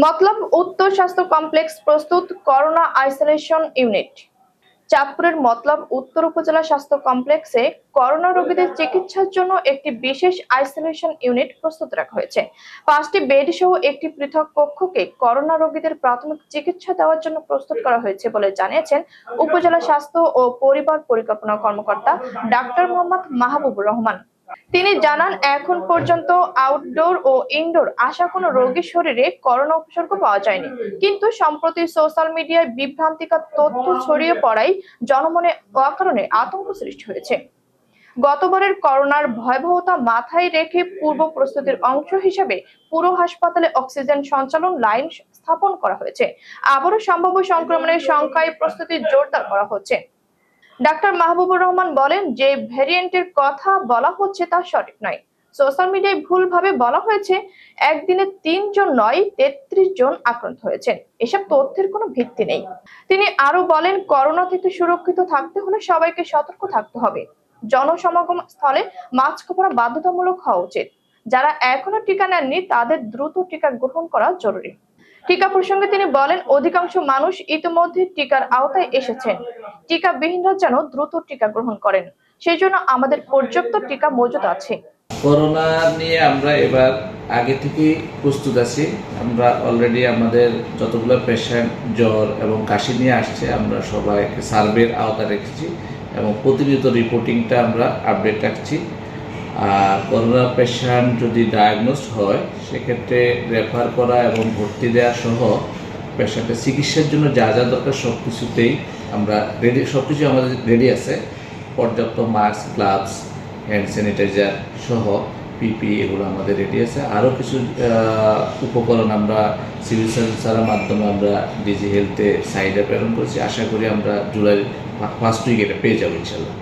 মতলব উত্তর স্বাস্থ্য কমপ্লেক্স প্রস্তুত করোনা আইসোলেশন ইউনিট। চাঁদপুরের মতলব উত্তর উপজেলা স্বাস্থ্য কমপ্লেক্সে করোনা রোগীদের চিকিৎসার জন্য একটি বিশেষ আইসোলেশন ইউনিট প্রস্তুত রাখা হয়েছে। 5টি বেড সহ একটি পৃথক কক্ষকে করোনা রোগীদের প্রাথমিক চিকিৎসা দেওয়ার জন্য প্রস্তুত করা হয়েছে বলে জানিয়েছেন উপজেলা স্বাস্থ্য ও পরিবার পরিকল্পনা কর্মকর্তা ডাক্তার মোহাম্মদ মাহবুবুর রহমান। তিনি জানান, এখন পর্যন্ত আউটডোর ও ইনডোর আসা কোনো রোগীর শরীরে করোনা উপসর্গ পাওয়া যায়নি, কিন্তু সম্প্রতি সোশ্যাল মিডিয়ায় বিভ্রান্তিকর তথ্য ছড়িয়ে পড়ায় জনমনে অকারণে আতঙ্ক সৃষ্টি হয়েছে। গতবারের করোনার ভয়াবহতা মাথায় রেখে পূর্ব প্রস্তুতির অংশ হিসেবে পুরো হাসপাতালে অক্সিজেন সঞ্চালন লাইন স্থাপন করা হয়েছে। আবারও সম্ভাব্য সংক্রমণের সংখ্যায় প্রস্তুতি জোরদার করা হচ্ছে। ডাক্তার মাহবুবুর রহমান বলেন, যে ভ্যারিয়েন্টের কথা বলা হচ্ছে তা সঠিক নয়। সোশ্যাল মিডিয়ায় ভুলভাবে বলা হয়েছে একদিনে 3 জন নয় 33 জন আক্রান্ত হয়েছেন। এসব তথ্যের কোনো ভিত্তি নেই। তিনি আরো বলেন, করোনা থেকে সুরক্ষিত থাকতে হলে সবাইকে সতর্ক থাকতে হবে। জনসমাগম স্থলে মাস্ক পরা বাধ্যতামূলক হওয়া উচিত। যারা এখনো টিকা নেননি তাদের দ্রুত টিকা গ্রহণ করা জরুরি। টিকা প্রসঙ্গে তিনি বলেন, অধিকাংশ মানুষ ইতিমধ্যে টিকার আওতায় এসেছেন। টিকাবিহীনরা যেন দ্রুত টিকা গ্রহণ করেন, সেই জন্য আমাদের পর্যাপ্ত টিকা মজুদ আছে। করোনা নিয়ে আমরা এবার আগে থেকেই প্রস্তুত আছি। আমরা অলরেডি আমাদের যতগুলো পেশেন্ট জ্বর এবং কাশি নিয়ে আসছে আমরা সবাইকে সার্ভের আওতায় রেখেছি এবং প্রতিনিয়ত রিপোর্টিংটা আমরা আপডেট রাখছি। আর করোনা পেশেন্ট যদি ডায়াগনোজ হয় সেক্ষেত্রে রেফার করা এবং ভর্তি দেওয়া সহ পেশেন্টের চিকিৎসার জন্য যা যা দরকার সব কিছুতেই আমরা রেডি, সব কিছু আমাদের রেডি আছে। পর্যাপ্ত মাস্ক, গ্লাভস, হ্যান্ড স্যানিটাইজার সহ পিপি এগুলো আমাদের রেডি আছে। আরও কিছু উপকরণ আমরা সিভিল সার্ভিসের মাধ্যমে আমরা ডিজি হেলথে সাইডে প্রেরণ করেছি। আশা করি আমরা জুলাই ফার্স্ট উইকে পেয়ে যাবো ইনশাল্লাহ।